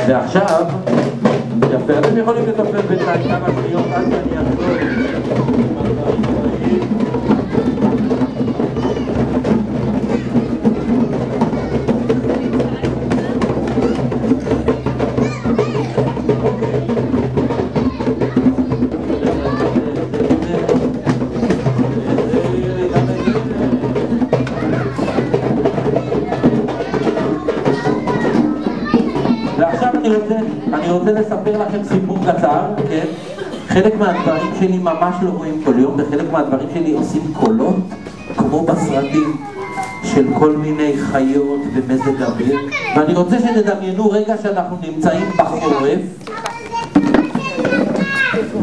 ועכשיו, יפה, אתם יכולים לטפל בינתיים כמה שניות עד שאני אחזור. אני רוצה לספר לכם סיפור קצר, כן? חלק מהדברים שלי ממש לא רואים כל יום, וחלק מהדברים שלי עושים קולות, כמו בסרטים של כל מיני חיות ומזג אוויר. ואני רוצה שתדמיינו רגע שאנחנו נמצאים בחורף.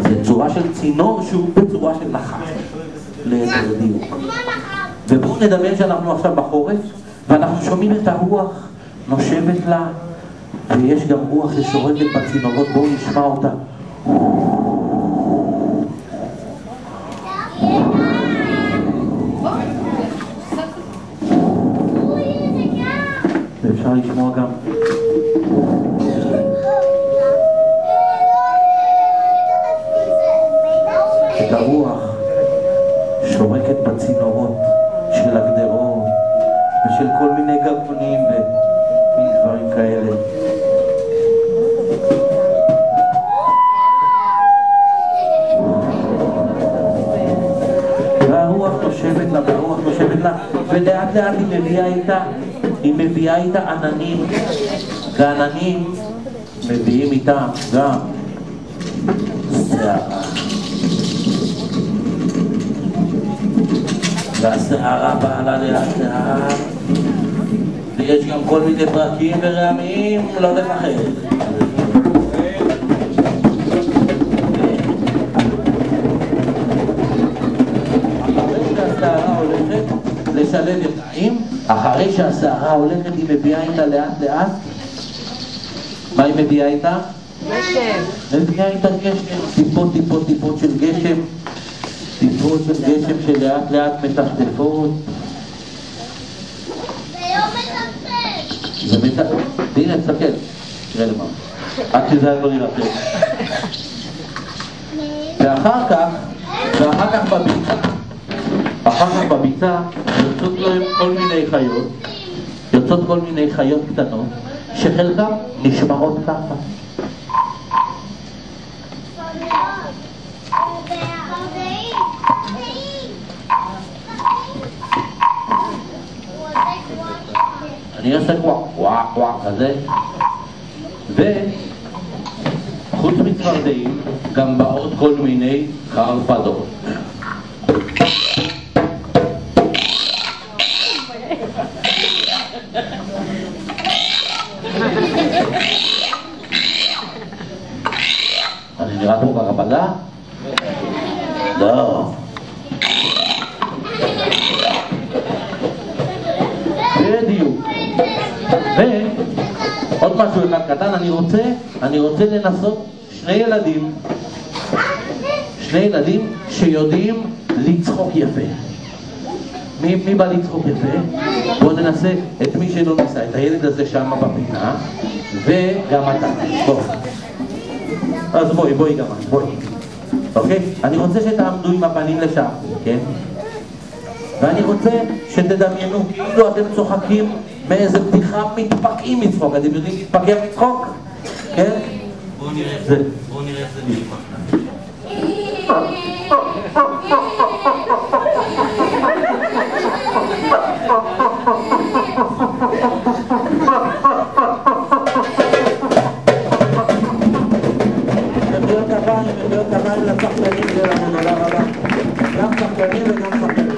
זה צורה של צינור שהוא בצורה של נחש, ליתר דיוק. ובואו נדמיין שאנחנו עכשיו בחורף, ואנחנו שומעים את הרוח נושבת לה, ויש גם רוח ששורקת בצינורות, בואו נשמע אותה. ואפשר לשמוע גם את הרוח שורקת בצינורות של הגדרות ושל כל מיני גבונים ודברים כאלה. והרוח נושבת לה, ולאט לאט היא מביאה איתה עננים, והעננים מביאים איתה גם שערה. והשערה בעלה לאט, ויש גם כל מיני פרקים ורעמים, לא לפחד. לשלב ידיים, אחרי שהשערה הולכת היא מביאה איתה לאט לאט. מה היא מביאה איתה? גשם. מביאה איתה גשם, טיפות של גשם, טיפות של גשם שלאט לאט מטפטפות. זה מטפטף. הנה, תסתכל, תראה למה. עד שזה לא נראה טוב. ואחר כך בביצה יוצאות להם כל מיני חיות קטנות שחלקם נשמרות ככה. אני אעשה וואק כזה, וחוץ מצפרדעים גם באות כל מיני חרפדות. אני נראה פה ברבלה? לא. בדיוק. ועוד משהו אחד קטן, אני רוצה לנסות שני ילדים שיודעים לצחוק יפה. מי בא לצחוק יפה? בואו ננסה את מי שלא ניסה, את הילד הזה שם בפינה, וגם אתה. אז בואי גם את, בואי. אוקיי? אני רוצה שתעמדו עם הפנים לשם, כן? ואני רוצה שתדמיינו כאילו אתם צוחקים מאיזה בדיחה, מתפקעים מצחוק. אתם יודעים להתפקע מצחוק? כן? בואו נראה את זה נשמע. מחיאות כפיים לשחקנים שלנו, תודה רבה. גם שחקנים וגם שחקנים.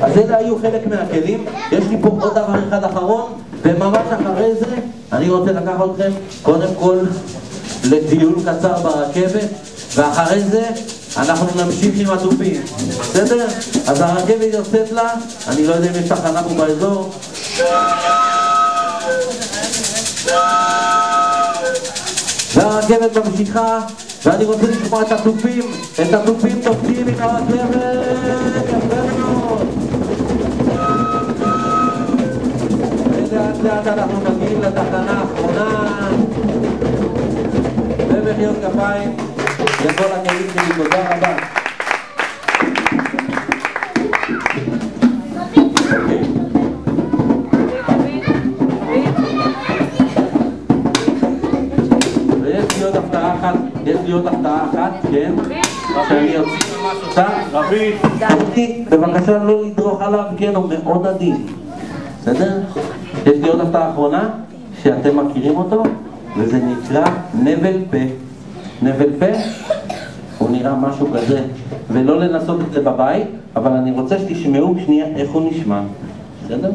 אז אלה היו חלק מהכלים. יש לי פה עוד דבר אחד אחרון, וממש אחרי זה אני רוצה לקחת אתכם קודם כל לטיול קצר ברכבת, ואחרי זה אנחנו נמשיך עם התופים. בסדר? אז הרכבת יוצאת לה, אני לא יודע אם יש תחנה פה באזור. והרכבת ממשיכה, ואני רוצה לשמוע את התופים תופים עם הרכבת. יפה מאוד. עד שאנחנו מגיעים לתחנה האחרונה. ומחיאות כפיים לכל הכלים שלי, תודה רבה. יש לי עוד הפתעה אחת, כן? שאני אוציא ממש אותה. רבית, בבקשה לא לדרוך עליו, כן, הוא מאוד עדין. בסדר? יש לי עוד הפתעה אחרונה, שאתם מכירים אותו, וזה נקרא נבל פה. נבל פה, הוא נראה משהו כזה, ולא לנסות את זה בבית, אבל אני רוצה שתשמעו שנייה איך הוא נשמע. בסדר?